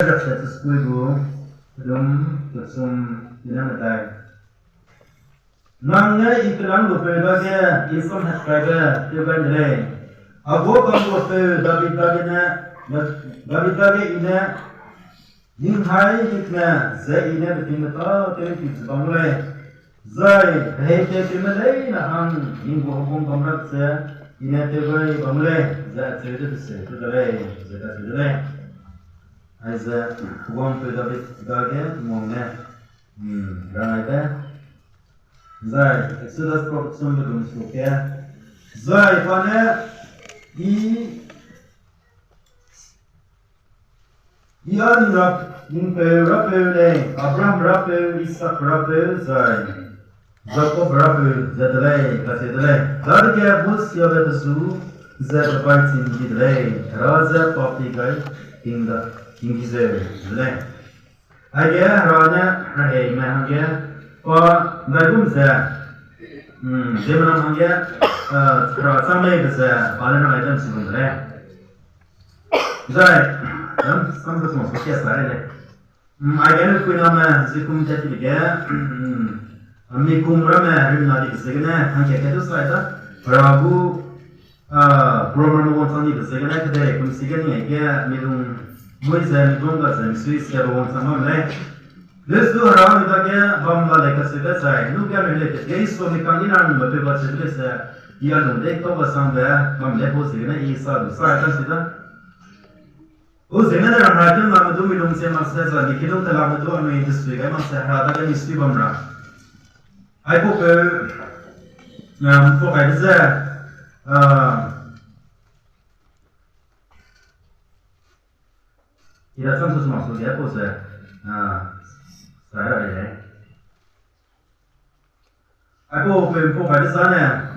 Satu sepuluh belum tersum dengan ada. Nangnya iklan berbeda isom hasraga tiban leh. Abu kamu David ina Yinghai hikna zai ina betimata telefis bangulai zai rehei timalai na ang yinggu hukum kamrat se ina tebai bangulai zai cerita se tudalai zai tudalai aiza uang tu David dage mongnya rangai ta zai Exodus prophecy belum selesai zai pada Ian Raphael, Abraham Raphael, Isaac Raphael, Jacob Raphael, Zedley, Cathedral, Darga Bus Yabesu, Zedbite in Gidley, Raza Potigai, King Gizel, Aya Rana, Rehei, Mahanga, or Nagumza, Zemanga, Samay, the Palana items in the Some of the yes, I get a nama Zikum Tetiga, Mikum Rama, Rimadi Sigana, and get a cider, Rabu, Roman wants only the second night today, from Sigani, Midum, Moisan, Dongas, and Swiss, wants some left. Let's do around it again, Bamba like a cigar, no guaranteed days for the Kanginan, but it was a place that Yanu, they cover somewhere, from Lepo Sigana, East Side, consider. Os zemen Ramheulungbe Riame milung se masih lagi kita telah betul anu industri kan masih ada kan industri bamra. Aku ke yang fokus je, kita sampai masuk dia pun se, saya ada. Aku ke fokus sana,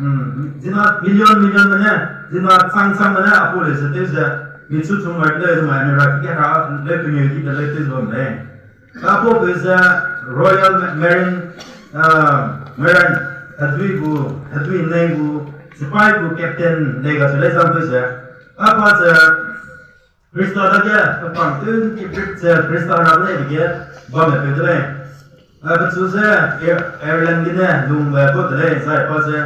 jinak million mana, jinak sang mana aku le setiap je. Mitu tu macam mana rakyat hara le community le tu zone. Apa beza Royal Marine hadui nengu spy bu captain lega tu le sampai je. Apa je Krista lagi apa tu kita Krista hara dia bawa pedale. Apa tu je airline gina lumba pedale saya apa je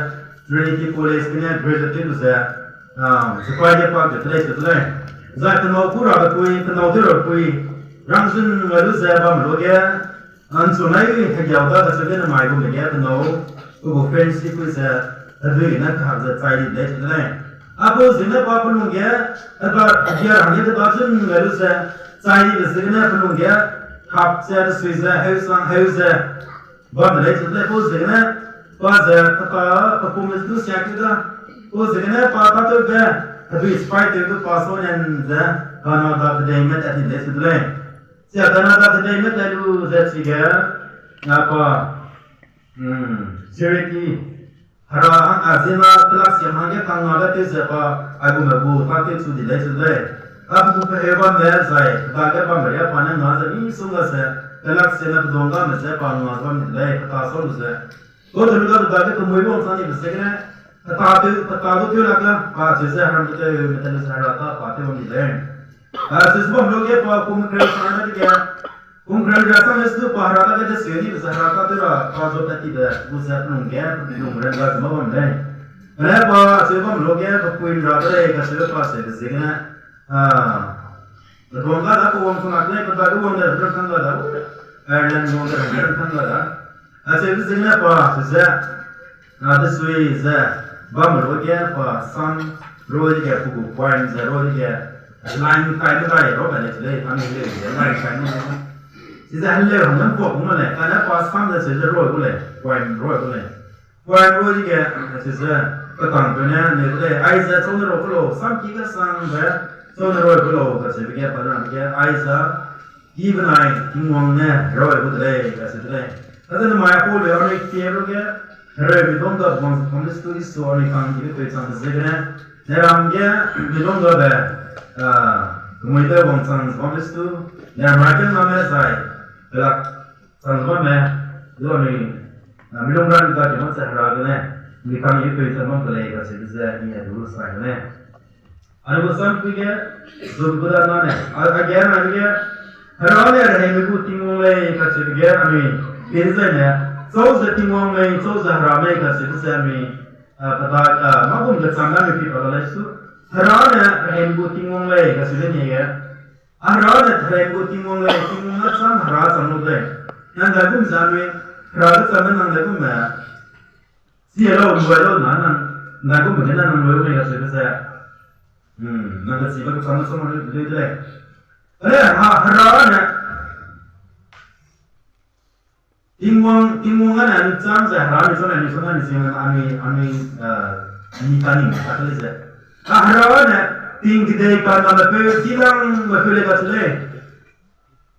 Trinity College gina graduate tu je. Spy dia pak tu le. Zat kenal pura kenal dia Ramsun lalu saya bam logia, ansunai kerjauta tersebut nama ibu media kenal, ibu friends itu saya ada nak harus cari deh sebenarnya. Apa sebenarnya apa perlu dia, dia hanya terbasun lalu saya cari sebenarnya perlu dia, hab saya Switzerland house bam deh sebenarnya apa sebenarnya pas performance tu siapa tu, apa sebenarnya apa tu dia. Tapi spy itu pason yang dah Kanada terjemah tadi sesuatu. Siapa Kanada terjemah lalu zetiga apa Cherokee Hera azima kelas yang hanya Kanada tu siapa aku mahu pakai sudi sesuatu. Aku tu hewan saya, bagai pemberian panen mazal ini sungai saya kelas yang aku dongga saya panen mazal ni pason saya. Kau dulu bagai kemudian sana bersegera. Tahu tu lagi, pas saya ham tu metal serata, pati orang lain. Sebab logi apa kumkral sana dia, kumkral rasa mesti paharata kita sendiri serata tu lah, pas tu tadi dah, usah nunggu, nunggu rendah semua orang lain. Kenapa sebab logi apa kuin rata kita pas itu sehingga, dongga aku orang sunatnya kita tu orang dah berkan dah, dan orang dah berkan dah. Asyik sehingga apa, saya, ada suai saya. Bam roja pa sam roja pugu point roja line kai kai ro ba le kami le line kai no si za le ro nan po mo le kana pa sam de se ro le point roja se za ka tang to ne le ai za so ro lo sam ki ka sang ba so ro lo ka se ge pa na ge ai za even I Tingwang ne ro le ka se le ada ma ya po le ro ke ro ge Hera bidonga bonus tu isu orang yang kita itu sangat segera. Neramnya bidonga ber, kemudian bonus bonus tu, neramnya nama saya, belak sangat mana, dua ni, bidonga kita cuma sehari ni, kita itu sama pelai kasi bisa ni dulu saya ni. Anu bosan tu ke, sudah mana, agar Hera ne rehei me bu Tingwang le ka se ge ami bin zai ne zo ze Tingwang me zo ze Hera me ka se ami pada ma bum de chang na me pi pa la su Hera ne rehei me bu Tingwang le ka se ne ye Hera ne rehei me bu Tingwang le Tingwang na chang Hera chang lo le nan da bum za me Hera da chang na da bum ma si lo lu lo na bum de na lo me ka se na da si ba ko chang so ma le Hera Tingwang kan anu cam saya Hera ni soalnya ni sih ani tani apa lagi saya Hera ting kita kan ada pe tilang betul lepas le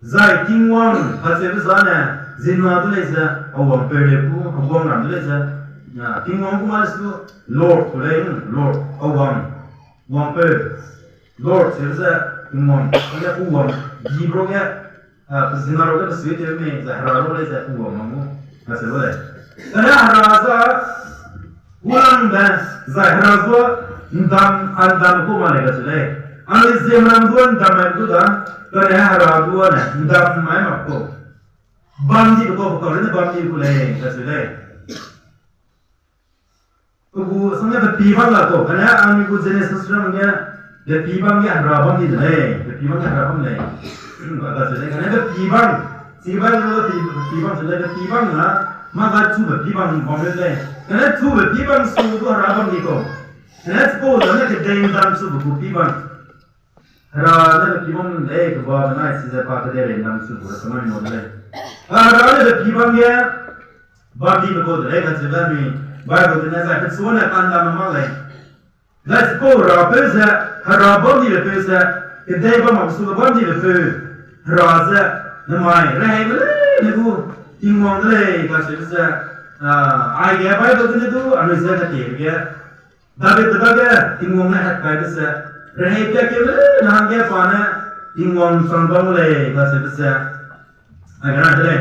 zai Tingwang hasil sana zinma tu le saya awam pe lepu awam ram le saya ya Tingwang tu malas tu Lord Lord awam pe Lord saya Tingwang, dia uang, jibroknya, pesinaroknya bersuit ini, Hera boleh saya uang mamu, masih boleh. Karena Hera ulang dan Hera ndam ku mana kasih. Anu ZEME dua ndam itu dah, karena Hera dua ndam mana makku. Bandi itu kau ini bandi boleh kasih. Aku sebenarnya bertimbang lah tu, karena anu ku jenis sesuatunya. Dia timbang dia Hera di dalam, dia timbang dia Hera ni. Ada sesuatu kerana dia timbang, timbang sudah timbang lah, maka cuba timbang boleh le. Kerana cuba timbang sudah Hera di ko. Kerana sepuluh orang kita dalam subuh timbang. Hera ni timbang le, kebawa mana sisa pakai dia dalam subuh semua ni boleh. Hera ni timbang dia, bagi berkau le kan sebab ni, baru kita nak sesuatu tanda memang le. Let's go, rapeza. Hera bandi le pe sa kedai ba maksud bandi le pe Hera za namai rehei le bu Tingwang le ka se sa ai ge ba do ne du anu sa ka te ge dabe Tingwang le hat ka sa rehei pe ke le na ge pa na Tingwang sang bang le ka se sa agara le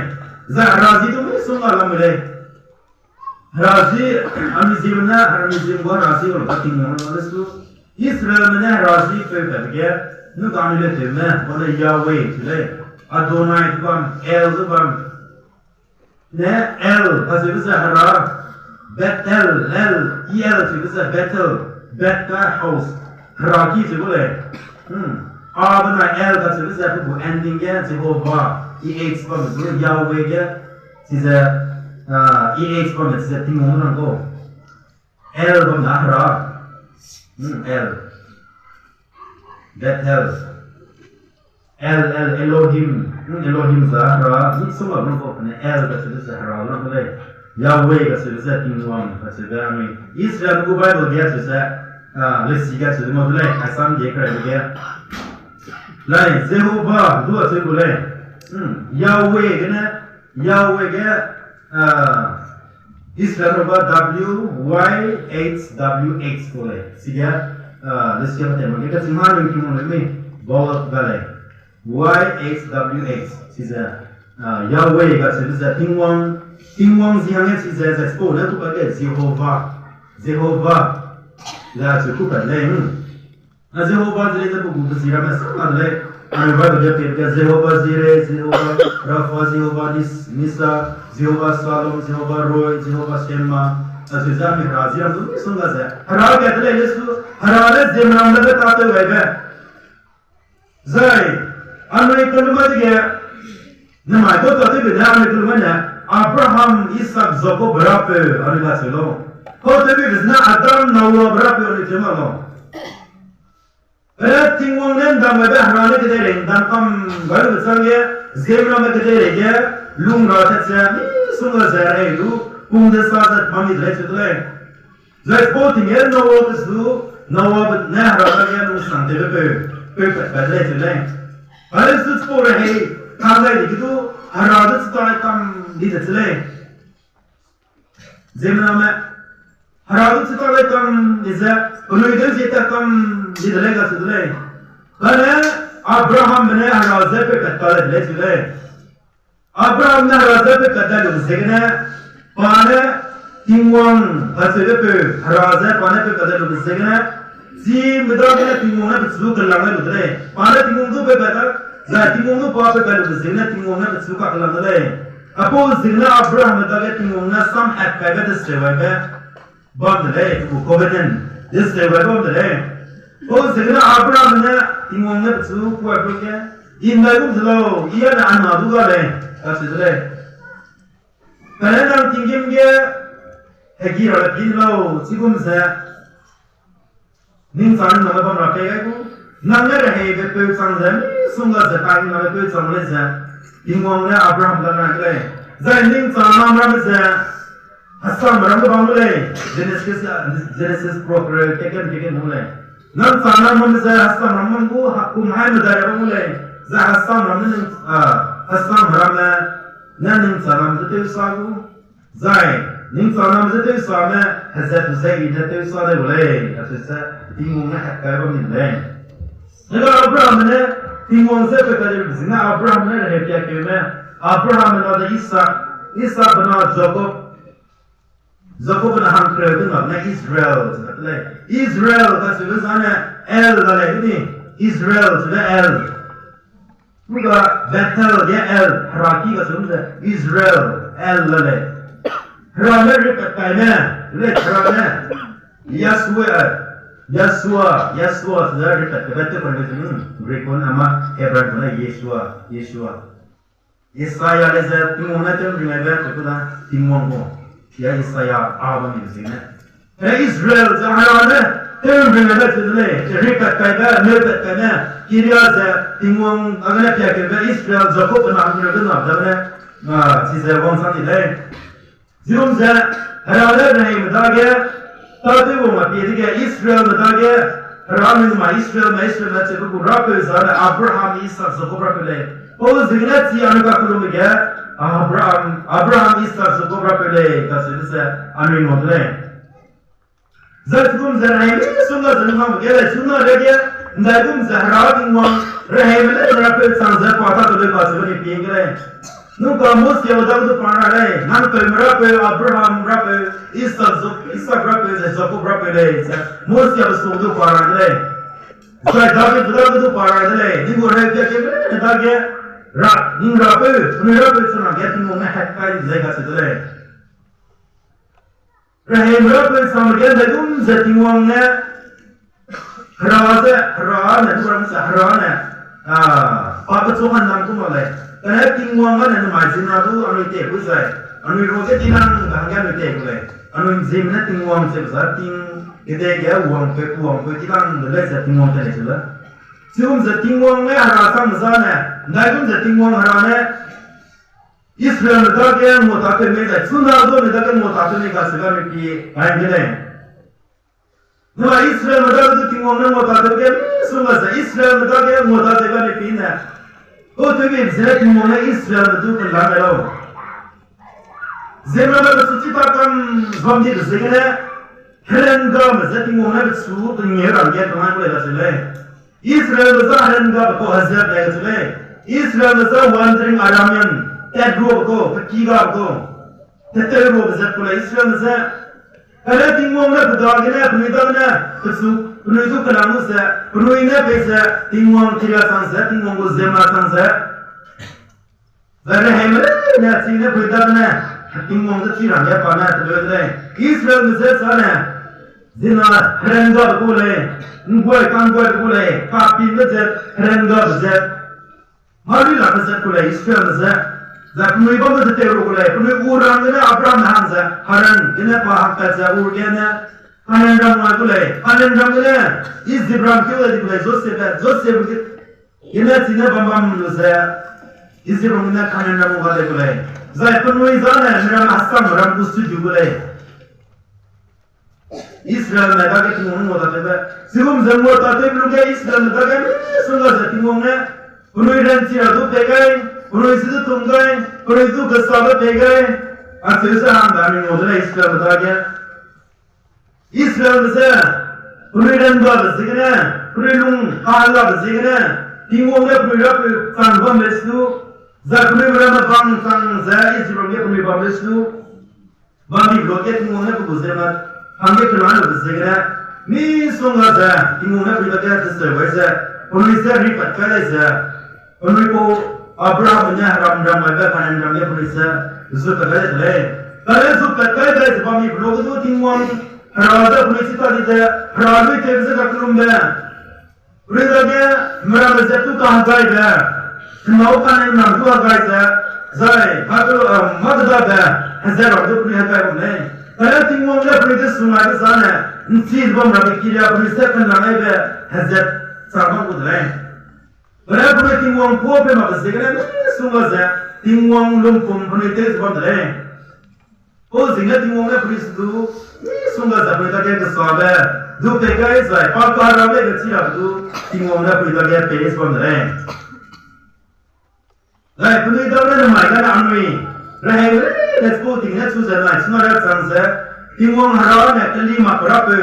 za Hera ji tu me sung alam le Hera ji ami zim go Hera ji ko Tingwang le su Israel mana Razi pergi, nu kami le ZEME, mana Yahweh tu Adonai tu El tu ne El, pasal itu Hera, Betel, tu Betel, Betel house, Hera ki tu boleh, Adonai El pasal itu tu endingnya Jehovah, EX tu Yahweh dia, EX tu Tingwang tu, El tu Hera. Betel, Elohim Zahra, ini semua berapa ni kasih Zahra orang boleh, Yahweh kasih Tingwang kasih kami. Israel tu Bible dia kasih, lesi kasih semua boleh, asam dia kerja dia. Lain Jehovah dua saya boleh, Yahweh dia, Israel apa WYHWX boleh, sehingga lesi apa tema kita semua yang kita ni bawa balai YHWX sehingga Yahweh kasih Tingwang siangnya sehingga sekolah tu pakai Jehovah lah cukup balai. Jehovah jadi tu buku sirama sama balai. Anu baru dia pergi Jehovah Jireh, Jehovah Rafa, Jehovah Nisa, Jehovah Salom, Jehovah Roy, Jehovah Shema. Asal zaman Hera tu ni sungguh saya. Hera kata le lesu, Hera le ZEME nama le kata wega. Zai, anu itu nama dia. Nama itu kata benda anu itu mana? Abraham, Ishak, Jacob berapa? Anu kata lo. Kau tapi benda Adam, Noah berapa? Anu itu mana? Tingwang ni dah macam Hera ni kita ni, dan baru bersangnya ZEME nama kita ni je, lung rasa saya ni sungguh saya lu, desa mami dah sudah. Jadi sportingnya Noah tu, Noah ni Hera lagi lu santai betul sudah. Kalau itu sport rehei, kalau itu Hera tu sekarang di sudah. ZEME nama Hera tu sekarang di Kalau itu kita di dalam sudah. Karena Abraham benar Hera kata le sudah. Abraham na Hera kata le segera. Pada Tingwang hasil Hera pada kata le segera. Si mudah Tingwang na betul kelangan sudah. Pada Tingwang tu kata Za Tingwang nu pa pe kalu zina Tingwang na suka kalam dale. Apo zina Abraham dale Tingwang na sam hak ka ga desrewa ga bam dale ku covenant desrewa bam dale. O zina Abraham na Tingwang na su ku apo ke inda ku zalo iya na ana du ga le kasi dale. Kana nang tingim ge hegi ra bin lo sigum sa ning san na bam ra pe ga ku nang na rehei be pe sang za sunga za ka na be pe sang le za Tingwang na Abraham la na le za ning san nam ra za asam ram bang le Genesis proper keken ho le nang san nam za asam ram ko hakum hai ma da bang le za asam ram asam ram na ning san nam te sa ku za ning san nam te sa ma hazat zaid te sa le le asasa Tingwang na hakka ba min le Nega Abraham ne Tingwang se pe kare zina Abraham ne rahe kya ke me Abraham na da Isa bana Jacob na ham kre na Israel le Israel ka se zana El le ni Israel se El Muga Bethel ya El Haraki ka se Israel El le Hera ne rip ka ne le Hera ne Yeshua sudah dekat pergi Greek pun nama Hebrew pun Yeshua. Yesaya lezat Tingwang nanti mengenai berkuda Tingwang ko. Ya Yesaya awam ini sini. Israel zahirane tem mengenai berkuda. Dekat kaya dekat kaya kira zat Tingwang agaknya kaya Israel Jacob pun nak berkuda. Jadi sisa wangsan ini. Zirum zat harane nahi mudahnya. Tadi वो मत ये Israel बता गया राम में Israel में चेको रापे ज़ाने Abraham Isaac ज़को रापे ले वो ज़िगनेट सी आने का कुल में क्या Abraham Isaac ज़को रापे ले कैसे जैसे आने में ले ज़रूर ज़राए में सुना ज़रूर हम क्या सुना लगे ज़रूर ज़हरा Tingwang रहे में ले रापे सांझ पाता तो ले कैसे बनी पिएंगे Nunca mos ya udah tu pana le, nan pe merape Abraham merape, Isaac merape, Jacob merape le, mos ya besul tu pana le. Saya David betul tu pana le, ni boleh dia kena, dia rak, ni merape sana, dia Tingwang nak hakai zaga situ le. Rehei merape sama dia dah Tingwang ne, Hera tu orang Hera ne, apa Tuhan nam tu malai. Karena Tingwang kan ada macam tu, anu itu besar, anu roket tiang bangga itu boleh, anu ZEME na Tingwang sebesar kita dia uang pe tiang boleh saya Tingwang tadi sudah. Sebelum saya Tingwang ni harasa misalnya, dah saya Tingwang harane Israel mereka yang mutat mereka, sunnah tu mereka yang mutat mereka sekarang ni ayam ni. Nah Israel mereka tu Tingwang ni mutat mereka, sunnah saya Israel mereka yang mutat mereka ni na. Oh tu ni zat Tingwang Israel betul kelam elo. ZEME betul cita kan bamdi bersegene. Heren gam zat Tingwang betul tu ni orang dia tuan boleh rasa. Israel betul heren gam betul hazard dia rasa. Israel betul wandering Aramean. Tedro betul, Pekiga betul. Tetero betul pula Israel betul. Kalau Tingwang betul gini, penidaknya betul. Penuh itu kelamu saya, penuh ini pesa Tingwang tidak sangat, Tingwang ko ZEME sangat. Jadi hemel, ni sini berita Tingwang tu tidak dia panah terus. Israel besar sana, zina herengga boleh, nguai kangguai boleh, kapi besar herengga besar. Marilah besar boleh Israel besar. Jadi penuh ibu besar teruk boleh, penuh orang ni Abraham hansa, haran ini pahak kaca urgennya. Hanen ram le, is Abraham kau ada boleh, Joseph ini sini bambam lusa, is Abraham ini hanen ram ada boleh. Zai penuh izana, mereka asam ram kustu juga boleh. Israel mereka Tingwang muda tebe, sebelum zemur tadi belum ke Israel mereka sungai Tingwang ne, penuh ranci itu pegai, penuh itu tunggai, penuh itu kesabat pegai, asal saham kami muda Israel mereka. Israel besar, Puridan gua bersihnya, Purilung kalah bersihnya, Tingwang le Puridan sangbam bersih, Zakuri berapa bang sang saya Israel le Puridan bersih, bagi bloket Tingwang le Puridan, hangge keluar bersihnya, ni sungai saya Tingwang le Puridan terserbai saya, Puridan ripat kali saya, Onripo Abrahamnya Ramheulungbe Riame Polisa Zukat le. Kale zukat kale sebab ni blog tu Tingwang Hera polisi tadi dia Hera itu terus kakulumbe. Mereka merasa tu kahgai dia. Mau kan yang nak dua kahgai dia. Zai, kalau madda dia, hazar orang tu punya kahgai ni. Kalau Tingwang dia polisi sungai ke sana, nanti bom rapi kira polisi kan ramai dia hazar sama udai. Kalau polisi Tingwang kuat pe macam sekarang sungai dia Tingwang lumpum polisi sebab dia. Oh, sehingga Tingwang dia polisi tu sungai dia polisi dia kesabar. Do pegai zai, pakar ramai kecil tu Tingwang dia polisi dia peris sebab dia. Lai polisi dia namai kan anui. Rehei let's go tinggal susah lah. Semua ada chance. Tingwang Hera ni kelima berapa?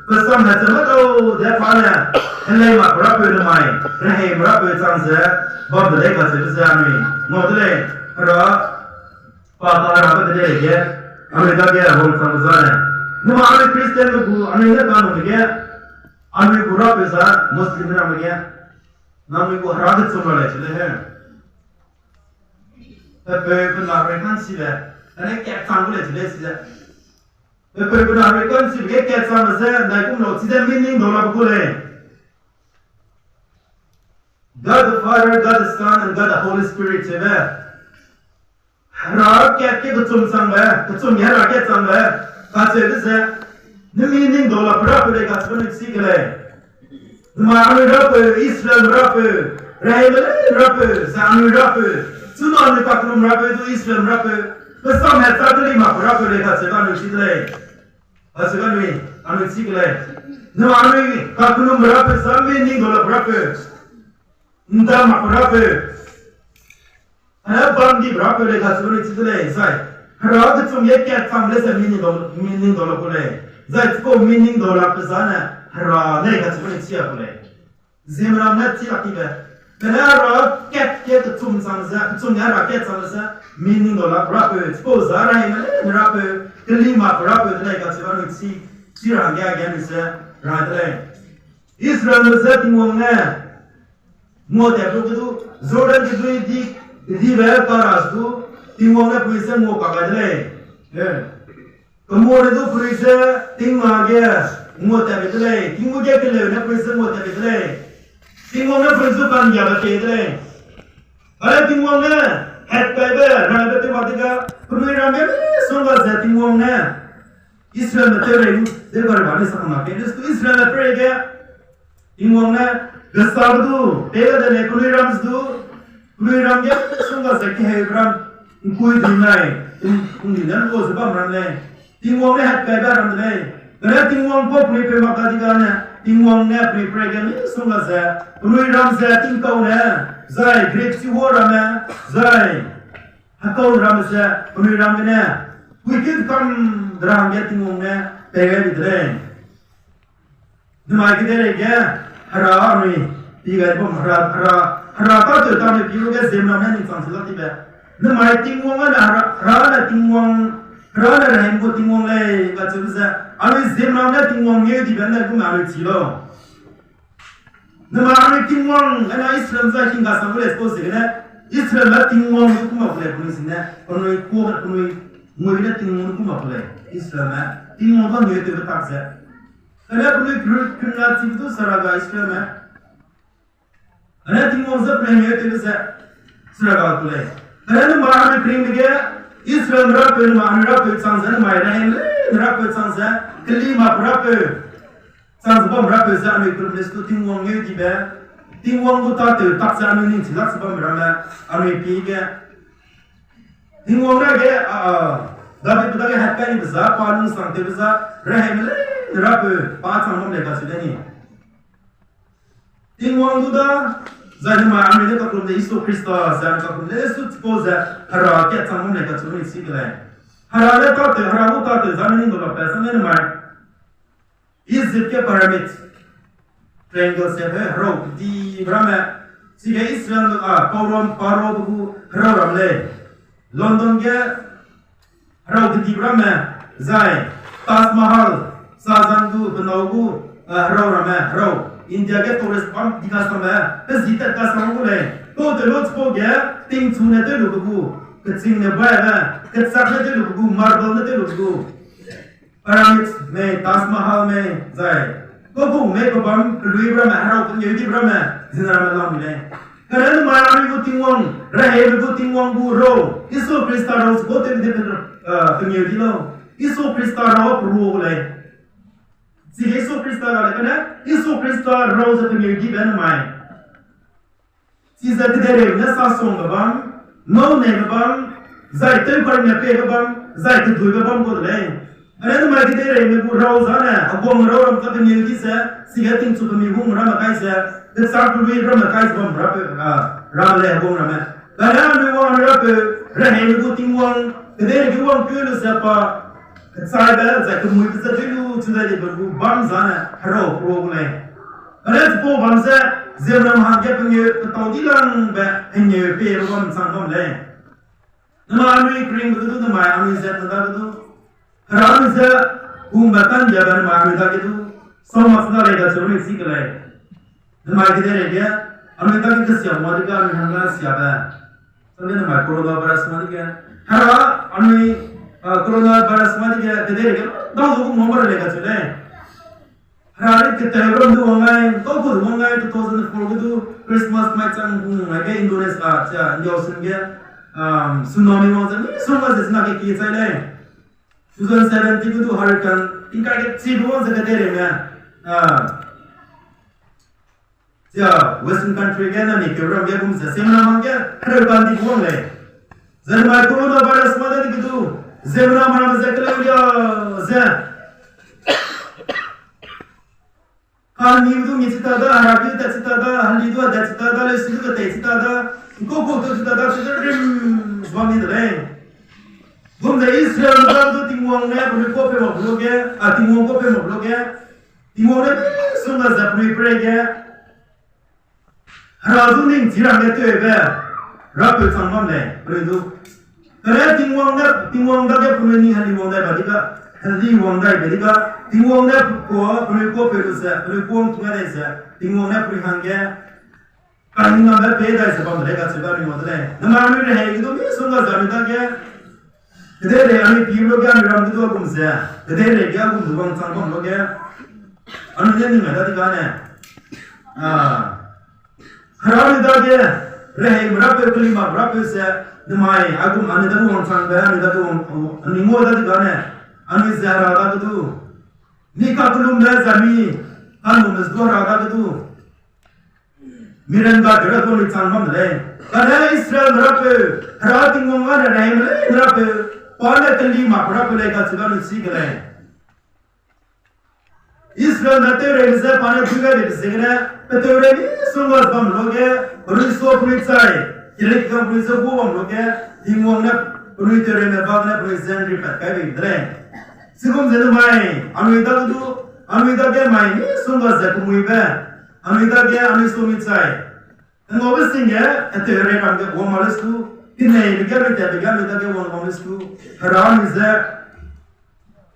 Pesam macam tu dia mana? Kelima berapa namai? Rehei berapa chance? Bawa balik kasih besar ni. Modal Hera pakar apa kerja dia? Amerika dia orang sama. Nama Amerika Kristen tu, Amerika kan orang Amerika berapa besar? Muslim orang dia. Nama itu Hera tu semua le, cile. Tapi penarikan sih le, ini kat sang boleh cile sih. Tapi penarikan sih, dia kat sang masa, naik pun lo, cile meaning dolar boleh. God the Father, God the Son, and God the Holy Spirit cile. Hera kat ke tu sang le, tu Hera kat sang le. Kasih tu saya, ni meaning dolar berapa le kasih pun sih le. Nama berapa, Israel berapa, Rehei berapa, Zami berapa. Sudah ni paklum berapa itu Islam berapa? Besar macam tu lima berapa mereka sekarang usia le, sekarang ni anu sih le. Nama anu paklum berapa? Sampai ni dolar berapa? Entah mak berapa? Ada bandi berapa mereka sekarang usia le. Saya Hera tu cuma kat sampai meaning dolar boleh. Saya tu meaning dolar pesana Hera mereka sekarang usia boleh. ZEME nak siapa tiba? Hera kat tu cuma sama, cuma Hera kat sama, meaning dolar berapa? Suppose Hera ini berapa? Kelima berapa? Mereka sekarang usia sirang dia ni saya rada. Israel masa Tingwang ni, mau tiap tu Jordan tu di bawah paras tu Tingwang ni polisi mau pakai le. Kemudian tu polisi Tingwang dia mau tiap itu le. Tingwang dia kele, ni polisi mau tiap itu le. Tingwang ni polisi pan dia betul le. Kalau Tingwang ni head kaiber, rada tu matiga. Perlu ramai sungai saya Tingwang ni. Israel betul le. Dia berbalik sama makan. Itu Israel betul le. Tingwang ni besar tu, pega le. Kuliram dia sungai saya kehebran. Kui dinai, kundian ko sebab ramai. Tingwang ni head kaiber ramai. Kalau Tingwang ko prepare makan tiga ni. Tingwang ni prepare ni sungai saya. Kuliram saya tingkau ni. Zai great siwa ramai. Zai hakau ramai saya. Kuliram ni. Weekend kam drang dia Tingwang ni. Pega di dalam. Nama kita lagi Hera ni. Tiga itu Hera kau tu kami pilih ke ZEME ni sangat tiba. Nama Tingwang ada Hera Tingwang Rehei ko Tingwang le macam tu saya. Alu ZEME ni Tingwang ni di mana aku malu cilo. Nama alu Tingwang ada Islam saya tinggal sampai expose ni. Islam ada Tingwang aku mahu boleh punya sini. Kalau kuat mungkin Tingwang aku mahu boleh. Islam Tingwang kan ni tu betul saya. Kalau kriminal itu seraga Islam ada Tingwang sebab ni tu saya seraga boleh. Kalau mana krim dia Islam berapa sangat mai berapa sangat kelima berapa sangat berapa saya ni kriminal itu Tingwang ni tiba Tingwang tu tak saya ni jelas sebab berapa anu pergi Tingwang lagi tapi tu lagi hakai ni besar palung sangat besar Rehei berapa 5 tahun mereka sudah ni. Tingwang tu dah jadi macam ni kalau dia Yesus Kristus, jadi kalau dia Yesus suppose Hera kat tahun mereka sudah ni sikit. Hera ni tak jadi ni kalau pasal ni macam Egypt ke piramid triangle se Hera di berapa sehingga Israel Paro tu Hera ramai. London ke Hera di berapa Zai Taj Mahal Sazandu, Penagu, Hera ramai, India ke tourist pump di kasam, pes jitat kasam boleh. ก็จะลดโปรแกติ้งชูเนี่ยได้ลูกกูก็จริงเนี่ยบ้านะก็สักเนี่ยได้ลูกกูมาร์บลเนี่ยได้ลูกกูอารามิกเนี่ยทัสมาฮาลเนี่ยใจก็พวกเนี่ยก็บังลุยบรามาเราเป็นยูทิบรามาจินรามาลามิเนี่ยก็เรื่องมาอามิกุติงวังเรย์มิกุติงวังบูโรอิสุคริสต์เราสกุลเต็มเต็มเป็นยูทิโลอิสุคริสต์เราปรูเลยสิอิสุคริสต์เราเลยกันนะอิสุคริสต์เราจะเป็นยูทิเป็นไหมSisa tidere na sasong babam, no ne babam, zai te par ne pe babam, zai te dui babam ko le. Ana ma tidere me bu rozana, abom rom ka ni disa, sigating su mi bum ram kai sa, the sa ku wi ram kai bom rap ram le bom ram. Ana me wan rap rehei me bu tingwang, tidere ki wan ku le sa pa, sai ba zai ku mu sa te lu chu da le bu bam zana, haro pro le. Ana po bam sa ZEME mahagya penye taudilang ba henye pe rom sang bom le nama anu kring betu nama anu zet nada betu haram ze umbatan jaban ma anu da betu somas na le da chori sik le nama kidere dia anu da ke sia modika anu hanga sia ba sone nama corona virus ma dia hara anu corona virus ma dia kidere ke da du mo le ga chole Hari kita orang tu orang kau pun orang 2004 tu Christmas macam mereka Indonesia aja jauh sehingga tsunami macam ni semua sesuatu yang kita ni 2017 tu hari kan tinggal kecil doang sekedar ni ya Western country kan ni orang dia pun sesama macam hari kan di buang le zaman corona virus macam ni tu zaman mana macam dia zat Hal ni tu mesti ada, hari itu tak ada, hal itu ada tak ada, lepas itu tak ada, kau tu tak ada, sudah suami tu leh. Bom dari Israel tu Tingwang ni, boleh kau pergi maklum ke, Tingwang kau pergi maklum ke, Tingwang ni semua zapri pergi. Hari tu ni jiran itu ebe, rapi sambam leh, boleh tu. Kerana Tingwang dah pergi ni hari Tingwang dah balik ke. Hadi wang dai beriga tingwang na ko puri ko perusa puri ko tunga desa tingwang na puri hangya kaninga ba pe dai sa bam rega chiba ni modle namanu re hai gido mi sunga zamida ke kede re ani piblo ga miram gido gum sa kede re ga gum duang sang bam lo ke anu ne ni ngada di gane haram da ke re hai mra pe kuli ma mra pe sa namai agum ani da gum sang ba ani da gum ani mo da di gane Ani Zahra ada tu, nikah belum dah zami, anu mesdua ada tu, miranda kerana tu ni canggam le, kerana Israel berapa, kerana Tingwang ada naim le, berapa, pada kelima berapa lega sudah nusi le. Israel nanti reza pada juga di sini, betul ni semua bam loge, berusaha perisai, kira kita berusaha buam loge, Tingwang nak berusaha remebab nak berusaha ripat kaya le. Sebelum jadi mai, Amerika ke mai ni sungguh saya kumuiba, Amerika ke Amerika sumit saya. Engkau bersingga, itu hari kami ke uang malas tu, ini biar Amerika ke uang malas tu, haram izah,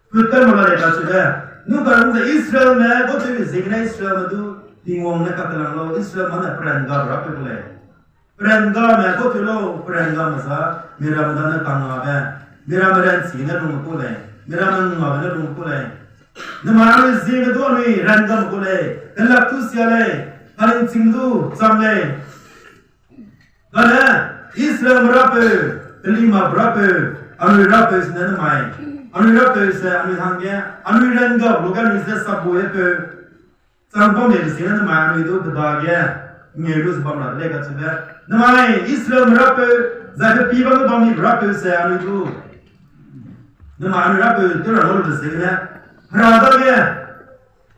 kita mulai dah sudah. Nu kalau kita Israel ni, kau tu bersingga Israel tu, Tingwang nak katakan lo Israel mana perangga berapa boleh? Perangga ni kau tu lo perangga masa, mira mana kangaga, mira mana sini rumah boleh. मेरा मन मावने रूम को ले नमारे ज़िंग दो नहीं रंगम को ले कल्ला तू सियाले कलिंग चिंगदू सामने कल्ला इस्लाम रापे कलीमा रापे अनु रापे से नमाए अनु रापे से अनु हंगे अनु रंगम लोगों ने इसे सब बोए पे संपम में से नमाए अनु इधर बदागे मेरे उस बमरा लेकर चले नमाए इस्लाम रापे ज़ाके पीवा में बमी रापे से अनु इधर nama anu rapi tu orang orang bersih ni, rada ke,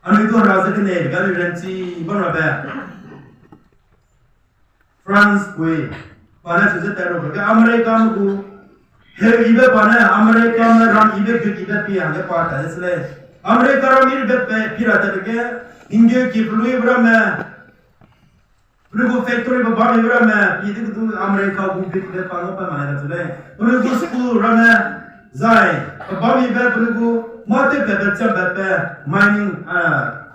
anu itu rasa kene, kalau renci bang rapi, France kui, pada susah teror, ke Amerika muku, her ibe pada Amerika mana ram ibe pi angge pada, isle, Amerika ram ibe pi rata ke, India ki pelui berama, pelui factory berapa berama, itu tu Amerika bukan pi panggil mana isle, pelui school berama. Zai, abang ibu perlu mati beberapa beberapa mining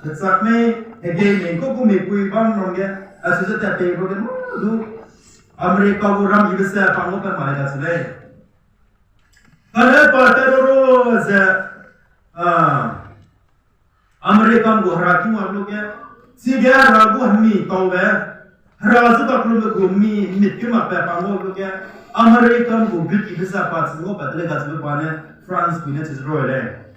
tetap me again ni, kau pun mikui bang orang dia, asal tapi ibu dia tu Amerika guram ibisa pango pe mai da sile kare patero ze Amerika gu haraki wa loge sige ragu hmi tawbe razu ta kulu gu mi mitkima pe pango loge Amerika gu bit ibisa pat ngo patle da sile pane France bine tis roile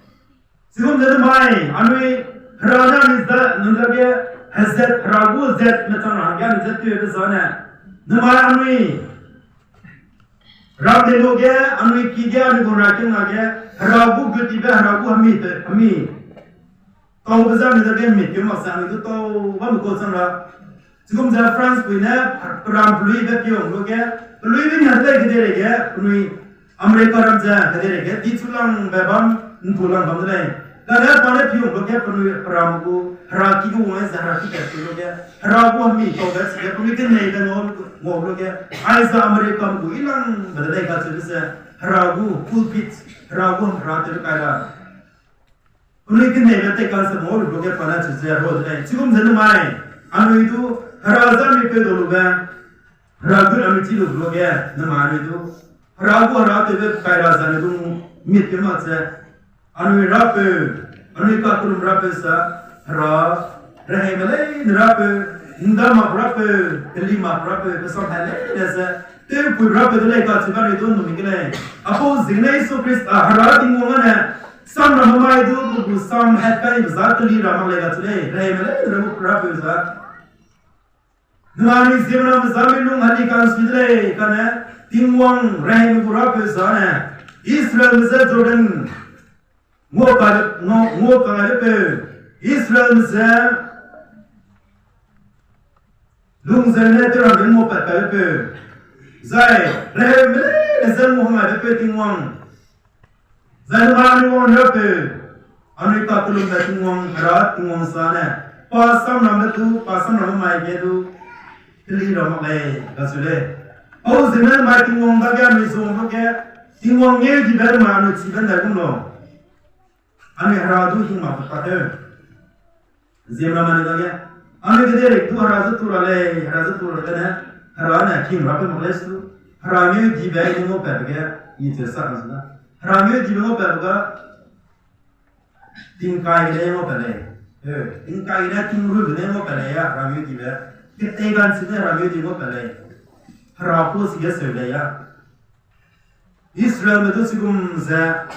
sigum de mai anui rana mizda nundage hazet ragu zet metan hangya mizet tu zana Namai anui Rab de loge anui kige anui gurakin age ragu gutibe ragu hami tau baza mizage mit yom asani tu tau bam ko sanra sigum za France puine ram plui be pyong loge plui bin hadle gidere ge anui Amerika ramza gidere ge ditulang bebam ntulang bamle kada pane pyong loge anui ramu Haraki ko wong sa haraki ka loge ragu hami tau ba sige plui ken nei da no loge aiza Amerika ko ilang badalai ka chuse ragu pulpit ragu rater kaira Unui kin nei bete ka sa mo loge pana chuse ro dai chigum zen mai anu itu haraza mi pe do loge ragu ami chi loge na ma anu ragu rater be kaira sa ne dum mit ke ma se anu rap anu ka kulum rap sa ra rehei malai rap Ndama berapa, kelima berapa, besar halai desa. Tapi berapa tu lagi kat sekarang itu nombor kita. Apa zinai so Christ Hera Tingwang mana? Sam ramai itu buku sam hatkai besar kali ramai lagi kat sini. Rehei malai ramu berapa besar. Nama ni ZEME besar minum hari kan sini kan Tingwang rehei berapa besar. Israel besar Jordan. Ngokal apa? Israel besar Lung zene terang demo pat kape zai rehei mele zan Muhammad pe Tingwang zan mani won rape Amerika kulum da Tingwang rat Tingwang sana pasam nama mai gedu tili ram mai gasule au zene mai Tingwang da ga mi so mo ke Tingwang ye di ber ma no chi ban da kum no ame haradu hi ma pate ZEME mane da ga Ame kedere tu harazu turale kana harana kim rape molestu harame di bai ni mo perge ite sakasna harame di mo perga tingkai ne mo pele tingkai ne tingru ne mo pele ya harame di bai kete gan sine harame di mo pele harapo sige sele ya Israel medu sigum za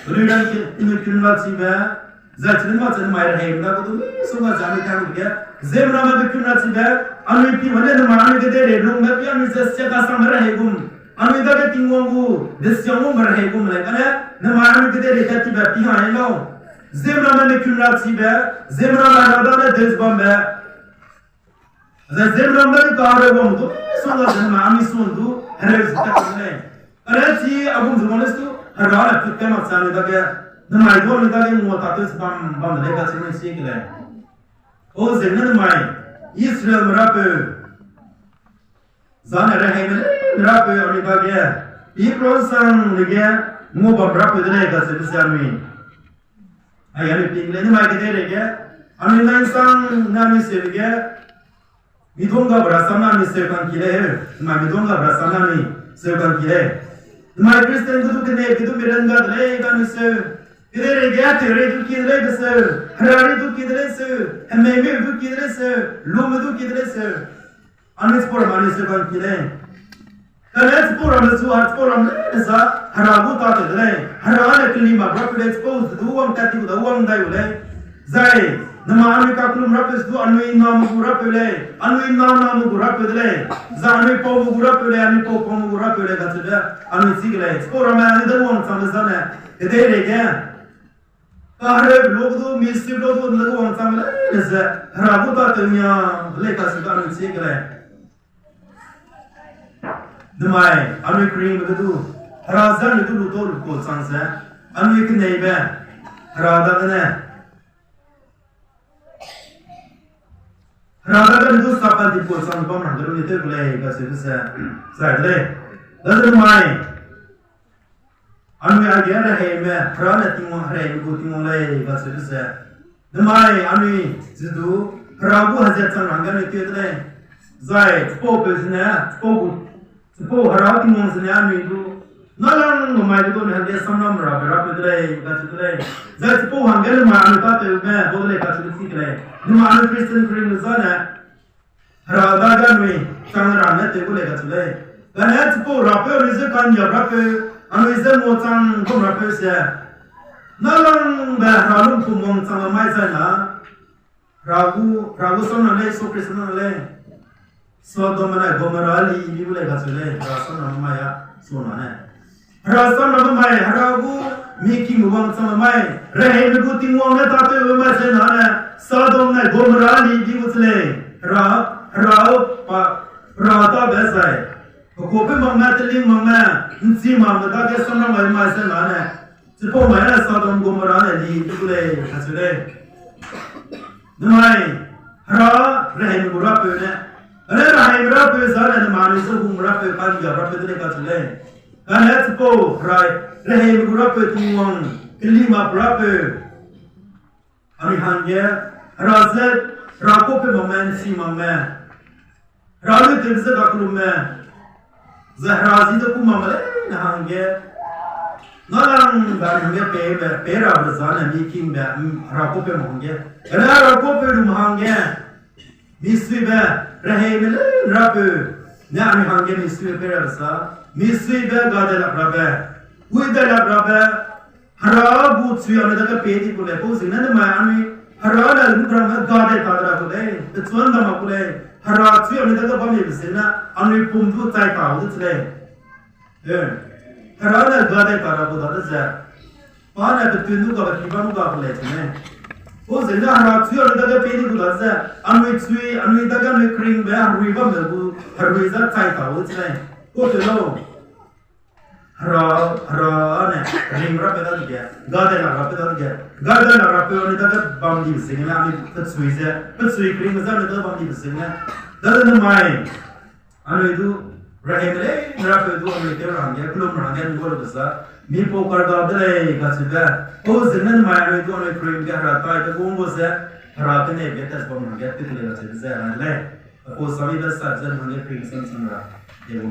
rudan ke inu kunwa siba za chilma chen mai rehei na ko sunga jami kan ge ZEME nama bikin nasi ber, anu ipi mana nama anu kita redung, tapi anu sesya kasam berhegum, anu itu kita Tingwangku, desyangmu berhegum lagi, karena nama anu kita rekati ber pihan elo, ZEME nama bikin nasi ber, ZEME nama ada ada desbam ber, ZEME nama itu kahar bom tu, sungai nama anu sundu, harus kita kene, karena si agum zemanis tu, harga kita maksan itu ke, nama itu anu kita yang muat atas bam mereka sini sih kene. O ZEME mai Israel merape zana rehei merape Amerika ge Ibronsang lege mo merape dene ka sebesarmi ayani pingle mai ke lege Amerika sang nami sebege midonga brasana ni sekan kile ma midonga brasana ni sekan kile mai Kristen tu kene kitu miranga dene kan se Kidere gaya tere tu kidere besar, harari tu kidere se, hememe tu kidere se, lom tu kidere se. Anis por mani se kan kidere. Kanes por anis suhat por anis sa harabu ta kidere. Harane kelima berapa expose tu uang kati tu uang dai ulai. Zai nama anu kakulum rapes tu anu inam berapa ulai, anu inam berapa ulai. Zai anu pau berapa ulai, anu pau berapa ulai kata dia. Anu sigle. Por anis anu uang sama sana. Kidere gaya. Kahre logo tu misif logo tu lagu orang sama le, nese harabu ta ternya leka sudah anu cikle. Demai anu kering begitu, harazan itu lutor ko sanse, anu ikan neibe, harada itu sapan di ko sang pam dulu itu boleh kasih bisa, saya le. Lalu demai anu age rehei me harana Tingwang rehei ko Tingwang le kasih bisa. Demai anu itu harabu hazat sang anggan itu le. zai po pe sene po hara Tingwang sene ami du nalang mai du ne hande samnam ra pe dai ka chu dai zai po hangel ma anu ta te me bodle ka chu si dai ni ma anu Christian kring zana hara da ga mi chang ra ne te bole ka chu dai ga ne po ra pe ni se kan ya ra pe anu se mo chang ko ra pe se nalang ba halum ku mong chang mai sa na ragu son le so Christian le so domana gomarali ni bole ka chu dai ra son ma ya so na ne Rasan nama mai haragu miki muang sama mai rehei beku Tingwang na tate umai se nana sadom na gomrali di usle ta besai kope mama teling mama nsi mama ta ke sama mai se nana sipo mai na sadom gomrali di usle hasule namai rehei beku rape ne rehei rape sa na mani se gomrape kan ya rape de ka chule Kanet po rehei beku rape Tingwang kelima rape ani hangye razet rakope momen si mame ralu tebse dakulume zahrazi de kumamale na hangye nalang bari hangye pe rabzana miking be rakope mohangye rakope dum hangye misbe rehei mele rape na ani hangye misbe pe rabsa Misri be gade la rabe, uide la rabe, hara but sui ane daga pedi kule, posi nene mai ane hara la lumbrama gade kadra kule, betuan dama kule, hara sui ane daga bami besena ane pumdu tai kau dutle, hara la gade kadra kule dutle, paana betuanu ka bakibanu ka kule chine, posi nene hara sui ane daga pedi kule dutle, ane daga ane kring be harui ba melbu harui za tai kau dutle. Kotelo hara ne ring rape da dia gade la rape oni da bamdi bising na ani tsui kring za ne da bamdi bising na da ne mai ani du rahimle rape du ani te rangya klum rangya ngol basa mi po kar da de ka siga o zinen mai ani du ani kring ga ra ta ta gongo se ra te ne betas bam rangya te le se za le o sabi da sa za ne kring san san ra ये वो